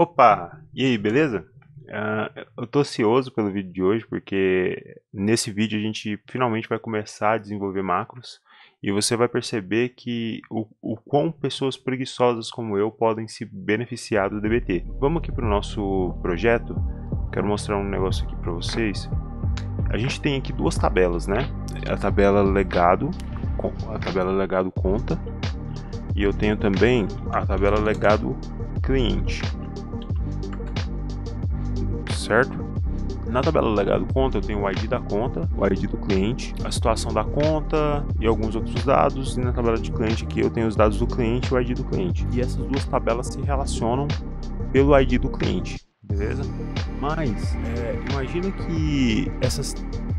Opa! E aí, beleza? Eu tô ansioso pelo vídeo de hoje porque nesse vídeo a gente finalmente vai começar a desenvolver macros e você vai perceber que o quão pessoas preguiçosas como eu podem se beneficiar do DBT. Vamos aqui para o nosso projeto. Quero mostrar um negócio aqui para vocês. A gente tem aqui duas tabelas, né? A tabela legado conta, e eu tenho também a tabela legado cliente. Certo? Na tabela legado conta eu tenho o ID da conta, o ID do cliente, a situação da conta e alguns outros dados, e na tabela de cliente aqui eu tenho os dados do cliente e o ID do cliente. E essas duas tabelas se relacionam pelo ID do cliente, beleza? Mas imagina que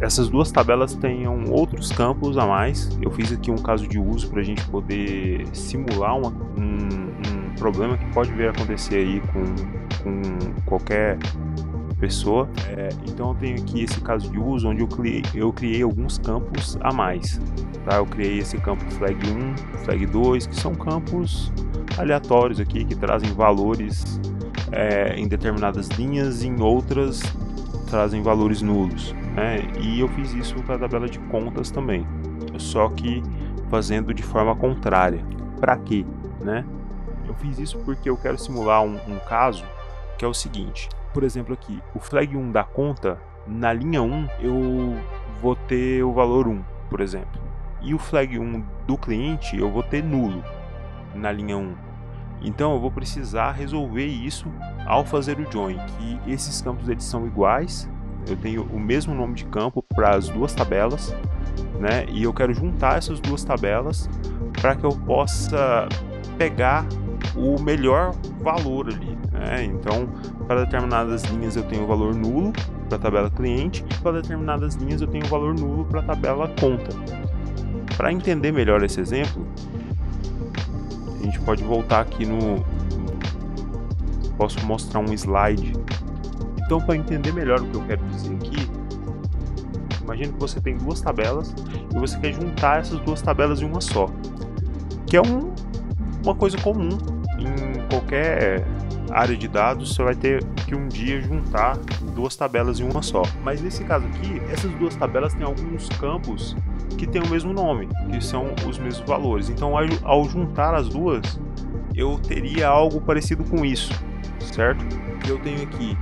essas duas tabelas tenham outros campos a mais. Eu fiz aqui um caso de uso para a gente poder simular um problema que pode vir a acontecer aí com qualquer pessoa. Então eu tenho aqui esse caso de uso onde eu criei alguns campos a mais, tá? Eu criei esse campo flag 1, flag 2, que são campos aleatórios aqui que trazem valores em determinadas linhas, em outras trazem valores nulos, né? E eu fiz isso com a tabela de contas também, só que fazendo de forma contrária. Para quê, né? Eu fiz isso porque eu quero simular um caso que é o seguinte. Por exemplo aqui, o flag 1 da conta, na linha 1 eu vou ter o valor 1, por exemplo. E o flag 1 do cliente eu vou ter nulo na linha 1. Então eu vou precisar resolver isso ao fazer o join, que esses campos eles são iguais. Eu tenho o mesmo nome de campo para as duas tabelas, né? E eu quero juntar essas duas tabelas para que eu possa pegar o melhor valor ali, né? Então, para determinadas linhas eu tenho o valor nulo para a tabela cliente e para determinadas linhas eu tenho o valor nulo para a tabela conta. Para entender melhor esse exemplo, a gente pode voltar aqui posso mostrar um slide. Então, para entender melhor o que eu quero dizer aqui, imagine que você tem duas tabelas e você quer juntar essas duas tabelas em uma só, que é uma coisa comum em qualquer área de dados. Você vai ter que um dia juntar duas tabelas em uma só. Mas nesse caso aqui, essas duas tabelas têm alguns campos que têm o mesmo nome, que são os mesmos valores. Então, ao juntar as duas, eu teria algo parecido com isso, certo? Eu tenho aqui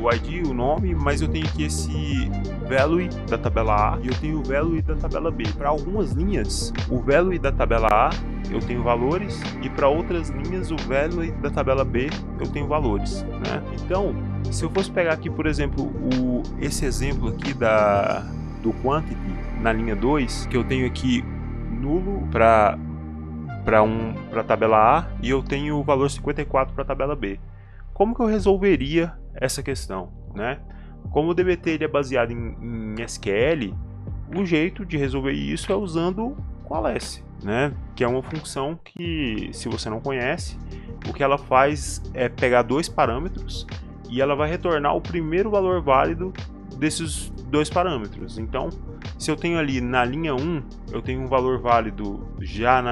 o ID, o nome, mas eu tenho aqui esse value da tabela A e eu tenho o value da tabela B. Para algumas linhas, o value da tabela A eu tenho valores, e para outras linhas o value da tabela B eu tenho valores, né? Então, se eu fosse pegar aqui, por exemplo, esse exemplo aqui do quantity na linha 2, que eu tenho aqui nulo para a tabela A e eu tenho o valor 54 para a tabela B. Como que eu resolveria essa questão, né? Como o DBT ele é baseado em SQL, o jeito de resolver isso é usando coalesce, né? Que é uma função que, se você não conhece, o que ela faz é pegar dois parâmetros e ela vai retornar o primeiro valor válido desses dois parâmetros. Então, se eu tenho ali na linha 1, eu tenho um valor válido já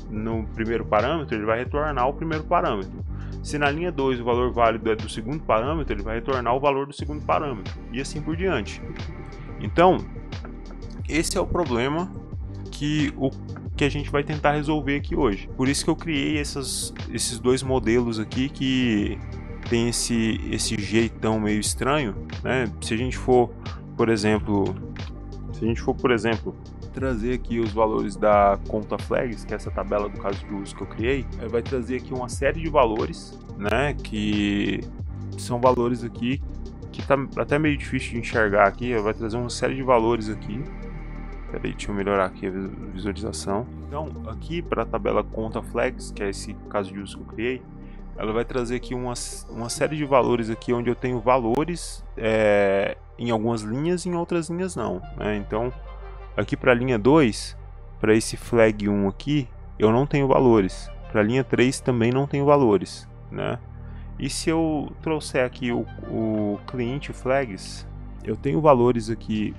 no primeiro parâmetro, ele vai retornar o primeiro parâmetro. Se na linha 2 o valor válido é do segundo parâmetro, ele vai retornar o valor do segundo parâmetro, e assim por diante. Então, esse é o problema que a gente vai tentar resolver aqui hoje. Por isso que eu criei esses dois modelos aqui que tem esse jeitão meio estranho, né? Se a gente for, por exemplo, trazer aqui os valores da conta flags, que é essa tabela do caso de uso que eu criei, vai trazer aqui uma série de valores, né? Que são valores aqui que tá até meio difícil de enxergar aqui. Vai trazer uma série de valores aqui. Peraí, deixa eu melhorar aqui a visualização. Então, aqui para a tabela conta flags, que é esse caso de uso que eu criei, ela vai trazer aqui uma série de valores aqui, onde eu tenho valores em algumas linhas e em outras linhas não, né? Então, aqui para a linha 2, para esse flag 1 aqui, eu não tenho valores. Para a linha 3 também não tenho valores, né? E se eu trouxer aqui o cliente flags, eu tenho valores aqui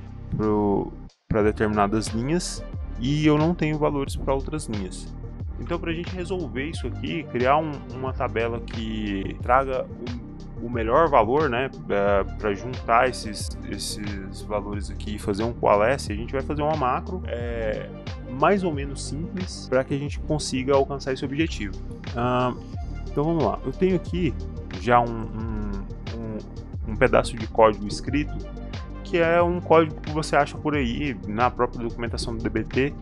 para determinadas linhas e eu não tenho valores para outras linhas. Então, para a gente resolver isso aqui, criar uma tabela que traga o melhor valor, né, para juntar esses valores aqui e fazer um coalesce, a gente vai fazer uma macro mais ou menos simples para que a gente consiga alcançar esse objetivo. Então vamos lá, eu tenho aqui já um pedaço de código escrito, que é um código que você acha por aí na própria documentação do DBT,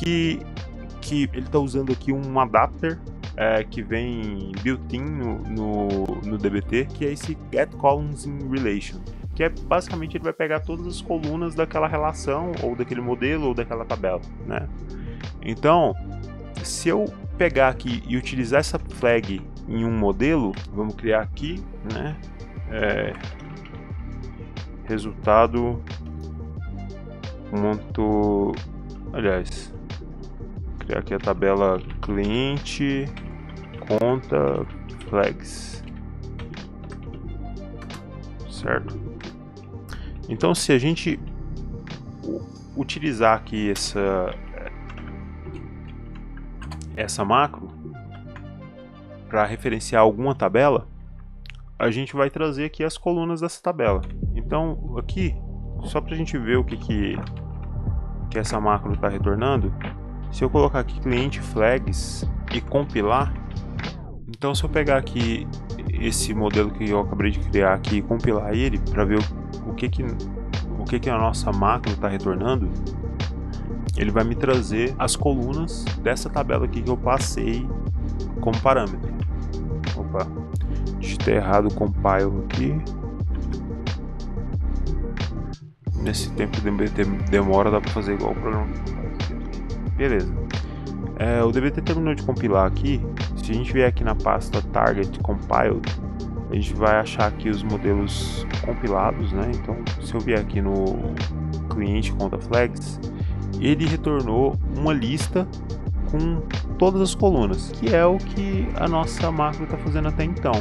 que ele está usando aqui um adapter que vem built-in no DBT, que é esse getColumnsInRelation, que é basicamente ele vai pegar todas as colunas daquela relação, ou daquele modelo, ou daquela tabela, né? Então, se eu pegar aqui e utilizar essa flag em um modelo, vamos criar aqui, né? Resultado aliás, criar aqui a tabela cliente conta flags, certo? Então, se a gente utilizar aqui essa macro para referenciar alguma tabela, a gente vai trazer aqui as colunas dessa tabela. Então, aqui, só para a gente ver o que essa macro está retornando, se eu colocar aqui cliente flags e compilar, então se eu pegar aqui esse modelo que eu acabei de criar aqui e compilar ele para ver o que a nossa macro está retornando, ele vai me trazer as colunas dessa tabela aqui que eu passei como parâmetro. Opa, digitei errado o compile aqui. Nesse tempo de DBT demora, dá para fazer igual o programa. Beleza. O DBT terminou de compilar aqui. Se a gente vier aqui na pasta target compiled, a gente vai achar aqui os modelos compilados, né? Então, se eu vier aqui no cliente conta flags, ele retornou uma lista com todas as colunas, que é o que a nossa macro está fazendo até então.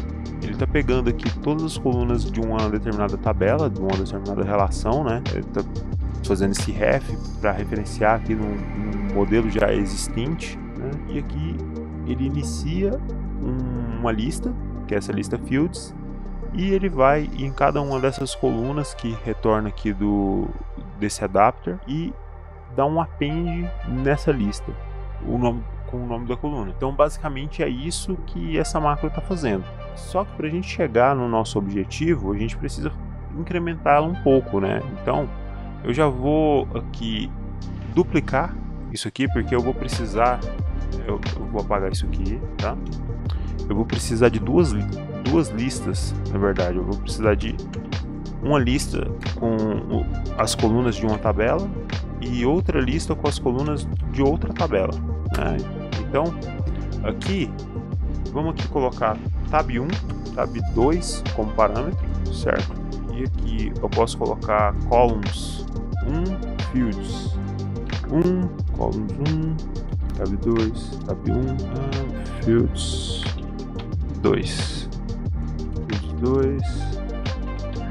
Ele está pegando aqui todas as colunas de uma determinada tabela, de uma determinada relação, né? Ele está fazendo esse ref para referenciar aqui num modelo já existente, né? E aqui ele inicia uma lista, que é essa lista fields, e ele vai em cada uma dessas colunas que retorna aqui desse adapter e dá um append nessa lista, com o nome da coluna. Então basicamente é isso que essa macro está fazendo. Só que para a gente chegar no nosso objetivo, a gente precisa incrementá-la um pouco, né? Então eu já vou aqui duplicar isso aqui, porque eu vou precisar, eu vou apagar isso aqui, tá? Eu vou precisar de duas listas, na verdade. Eu vou precisar de uma lista com as colunas de uma tabela e outra lista com as colunas de outra tabela, né? Então aqui vamos aqui colocar tab 1, tab 2 como parâmetro, certo? E aqui eu posso colocar columns 1 fields 1, columns 1, tab 2, tab 1, fields 2, fields 2,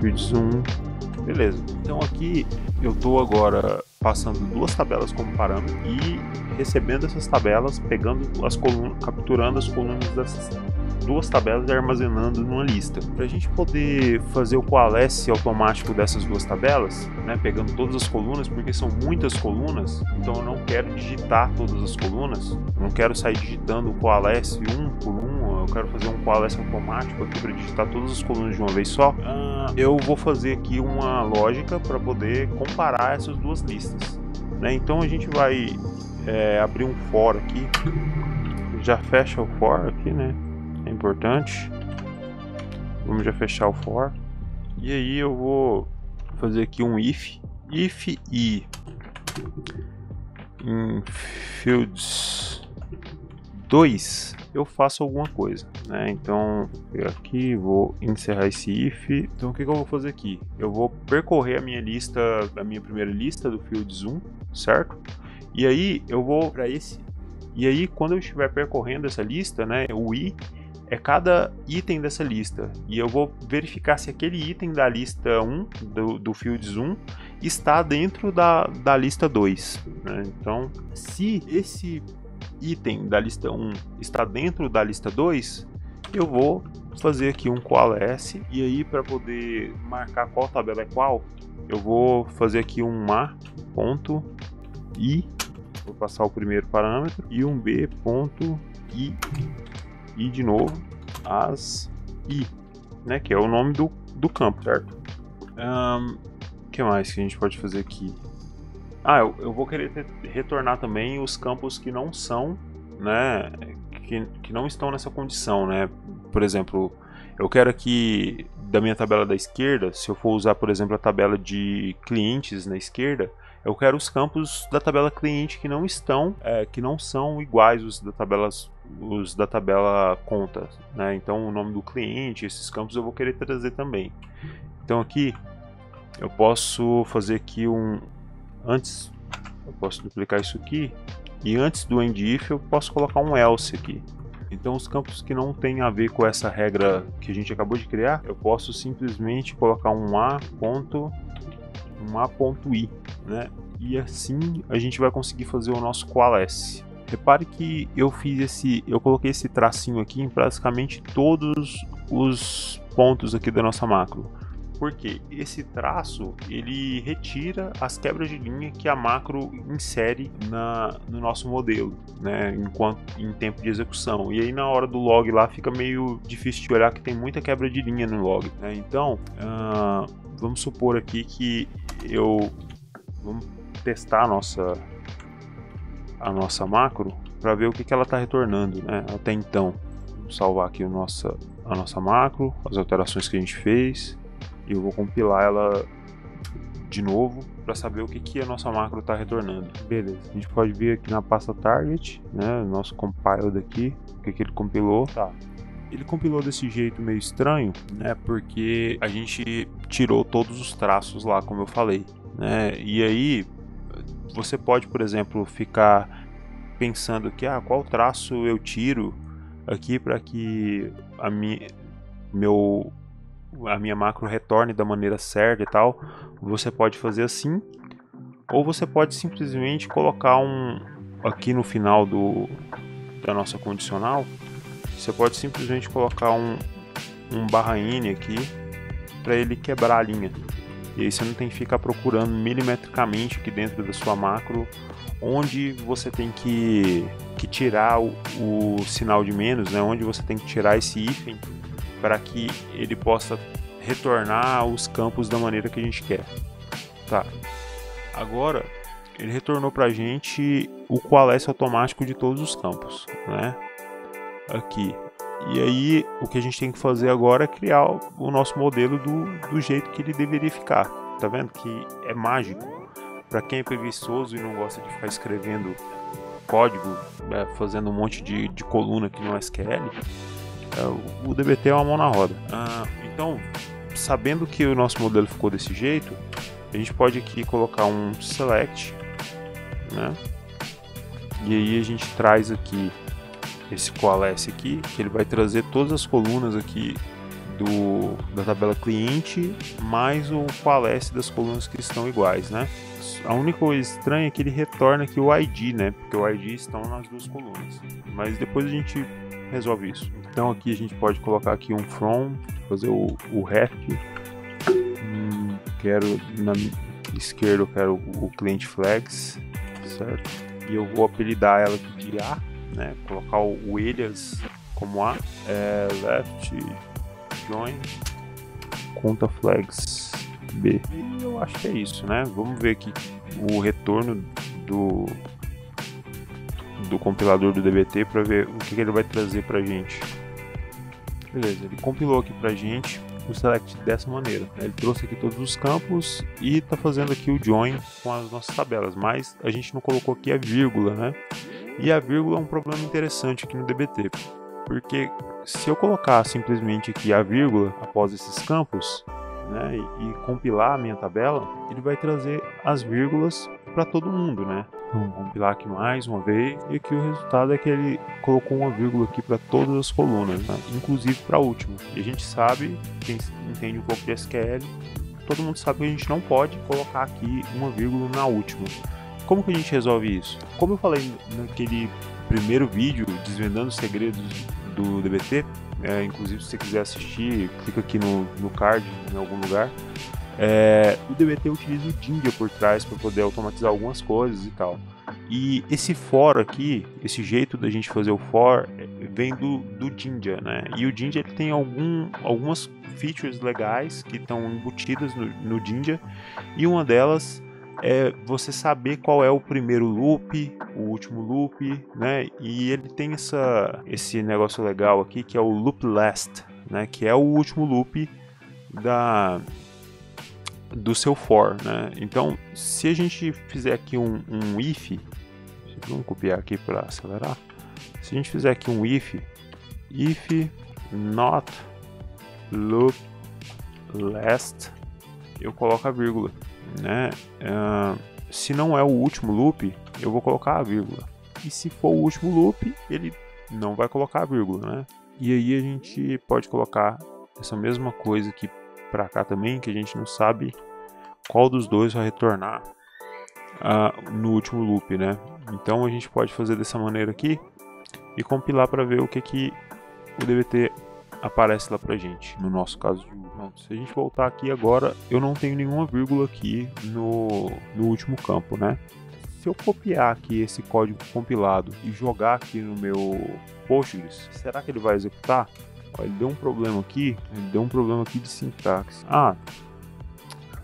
fields 1, beleza. Então aqui eu estou agora passando duas tabelas como parâmetro e recebendo essas tabelas, pegando as colunas, capturando as colunas dessas duas tabelas e armazenando numa lista. Para a gente poder fazer o coalesce automático dessas duas tabelas, né, pegando todas as colunas, porque são muitas colunas, então eu não quero digitar todas as colunas, não quero sair digitando o coalesce um por um, eu quero fazer um coalesce automático aqui para digitar todas as colunas de uma vez só. Eu vou fazer aqui uma lógica para poder comparar essas duas listas, né? Então a gente vai abrir um for aqui, já fecha o for aqui, né? É importante. Vamos já fechar o for. E aí eu vou fazer aqui um if e em fields 2 eu faço alguma coisa, né? Então aqui vou encerrar esse if. Então o que eu vou fazer aqui? Eu vou percorrer a minha lista, a minha primeira lista do fields 1, certo? E aí eu vou para esse. E aí quando eu estiver percorrendo essa lista, né, o i é cada item dessa lista, e eu vou verificar se aquele item da lista 1, do fields 1, está dentro da lista 2, né? Então, se esse item da lista 1 está dentro da lista 2, Eu vou fazer aqui um coalesce, e aí para poder marcar qual tabela é qual, eu vou fazer aqui um A ponto I, vou passar o primeiro parâmetro, e um B ponto I, e de novo as I, né, que é o nome do campo, certo? Que mais que a gente pode fazer aqui? Eu vou querer retornar também os campos que não são, né, que não estão nessa condição, né? Por exemplo, eu quero aqui da minha tabela da esquerda, se eu for usar, por exemplo, a tabela de clientes na esquerda, eu quero os campos da tabela cliente que não estão, que não são iguais os da tabela conta, né? Então o nome do cliente, esses campos eu vou querer trazer também. Então aqui eu posso fazer aqui eu posso duplicar isso aqui, e antes do end if eu posso colocar um else aqui. Então os campos que não tem a ver com essa regra que a gente acabou de criar, eu posso simplesmente colocar um A.I, né? E assim a gente vai conseguir fazer o nosso coalesce. Repare que eu coloquei esse tracinho aqui em praticamente todos os pontos aqui da nossa macro. Porque esse traço ele retira as quebras de linha que a macro insere no nosso modelo, né, em tempo de execução. E aí na hora do log lá fica meio difícil de olhar que tem muita quebra de linha no log, né? Então vamos supor aqui que vamos testar a nossa macro para ver o que ela está retornando, né? Até então, vamos salvar aqui a nossa macro, as alterações que a gente fez. E eu vou compilar ela de novo para saber o que a nossa macro está retornando. Beleza, a gente pode ver aqui na pasta target, né, o nosso compile daqui, o que ele compilou. Tá. Ele compilou desse jeito meio estranho, né, porque a gente tirou todos os traços lá, como eu falei, né, e aí você pode, por exemplo, ficar pensando que qual traço eu tiro aqui para que a minha macro retorne da maneira certa e tal. Você pode fazer assim, ou você pode simplesmente colocar aqui no final da nossa condicional, você pode simplesmente colocar um /n aqui para ele quebrar a linha, e aí você não tem que ficar procurando milimetricamente aqui dentro da sua macro onde você tem que tirar o sinal de menos, né? Onde você tem que tirar esse hífen para que ele possa retornar os campos da maneira que a gente quer. Tá. Agora ele retornou para a gente o coalesce automático de todos os campos, né? Aqui. E aí o que a gente tem que fazer agora é criar o nosso modelo do jeito que ele deveria ficar. Tá vendo que é mágico? Para quem é preguiçoso e não gosta de ficar escrevendo código, fazendo um monte de coluna aqui no SQL, o DBT é uma mão na roda. Então, sabendo que o nosso modelo ficou desse jeito, a gente pode aqui colocar um select, né? E aí a gente traz aqui esse coalesce aqui, que ele vai trazer todas as colunas aqui da tabela cliente, mais o coalesce das colunas que estão iguais, né? A única coisa estranha é que ele retorna aqui o ID, né? Porque o ID estão nas duas colunas. Mas depois a gente resolve isso. Então aqui a gente pode colocar aqui um from, fazer o ref. Quero na esquerda, eu quero o client flags, certo? E eu vou apelidar ela aqui de A, né? Colocar o alias como A, left join conta flags B. E eu acho que é isso, né? Vamos ver aqui o retorno do compilador do DBT para ver o que ele vai trazer pra gente. Beleza, ele compilou aqui pra gente o select dessa maneira. Ele trouxe aqui todos os campos e está fazendo aqui o join com as nossas tabelas, mas a gente não colocou aqui a vírgula, né? E a vírgula é um problema interessante aqui no DBT, porque se eu colocar simplesmente aqui a vírgula após esses campos, né, e compilar a minha tabela, ele vai trazer as vírgulas para todo mundo, né? Vamos compilar aqui mais uma vez, e aqui o resultado é que ele colocou uma vírgula aqui para todas as colunas, né? Inclusive para a última. E a gente sabe, quem entende um pouco de SQL, todo mundo sabe que a gente não pode colocar aqui uma vírgula na última. Como que a gente resolve isso? Como eu falei naquele primeiro vídeo desvendando os segredos do DBT, inclusive se você quiser assistir, clica aqui no card em algum lugar. O DBT utiliza o Jinja por trás para poder automatizar algumas coisas e tal. E esse for aqui, esse jeito da gente fazer o for, vem do Jinja, né? E o Jinja ele tem algumas features legais que estão embutidas no Jinja, e uma delas é você saber qual é o primeiro loop, o último loop, né? E ele tem esse negócio legal aqui que é o loop last, né? Que é o último loop do seu for, né? Então, se a gente fizer aqui um if, vamos copiar aqui para acelerar. Se a gente fizer aqui um if not loop last, eu coloco a vírgula, né? Se não é o último loop, eu vou colocar a vírgula. E se for o último loop, ele não vai colocar a vírgula, né? E aí a gente pode colocar essa mesma coisa aqui para cá também, que a gente não sabe qual dos dois vai retornar no último loop, né? Então a gente pode fazer dessa maneira aqui e compilar para ver o que o DBT aparece lá pra gente. No nosso caso, se a gente voltar aqui agora, eu não tenho nenhuma vírgula aqui no último campo, né? Se eu copiar aqui esse código compilado e jogar aqui no meu Postgres, será que ele vai executar? Ele deu um problema aqui, de sintaxe.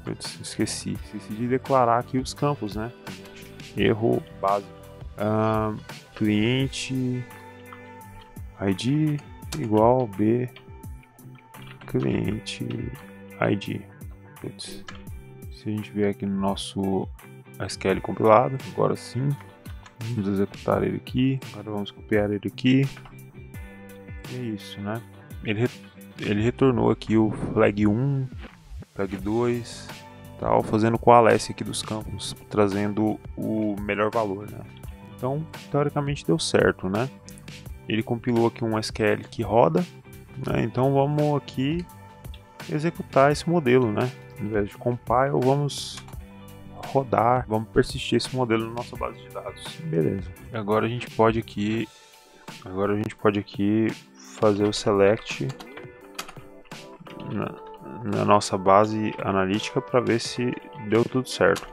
Eu esqueci de declarar aqui os campos, né? Erro básico. Cliente ID igual B cliente ID. Se a gente vier aqui no nosso SQL compilado, agora sim, vamos executar ele aqui. Agora vamos copiar ele aqui. E é isso, né? Ele retornou aqui o flag 1, flag 2, tal, fazendo coalesce aqui dos campos, trazendo o melhor valor, né? Então, teoricamente deu certo, né? Ele compilou aqui um SQL que roda, né? Então vamos aqui executar esse modelo, né? Ao invés de compile, vamos rodar, vamos persistir esse modelo na nossa base de dados. Beleza. Agora a gente pode aqui fazer o select na nossa base analítica para ver se deu tudo certo.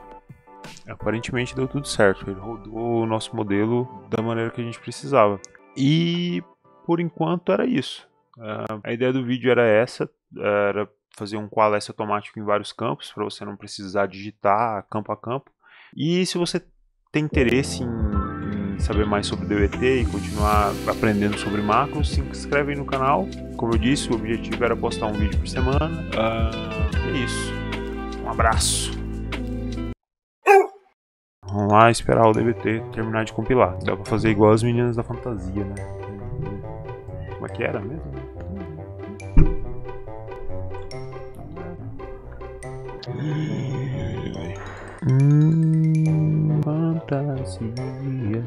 Aparentemente deu tudo certo, ele rodou o nosso modelo da maneira que a gente precisava. E por enquanto era isso. A ideia do vídeo era essa, era fazer um coalesce automático em vários campos para você não precisar digitar campo a campo. E se você tem interesse em saber mais sobre DBT e continuar aprendendo sobre macros, se inscreve aí no canal. Como eu disse, o objetivo era postar um vídeo por semana. É isso. Um abraço. Vamos lá esperar o DBT terminar de compilar. Dá pra fazer igual as meninas da fantasia, né? Como é que era mesmo? Fantasia.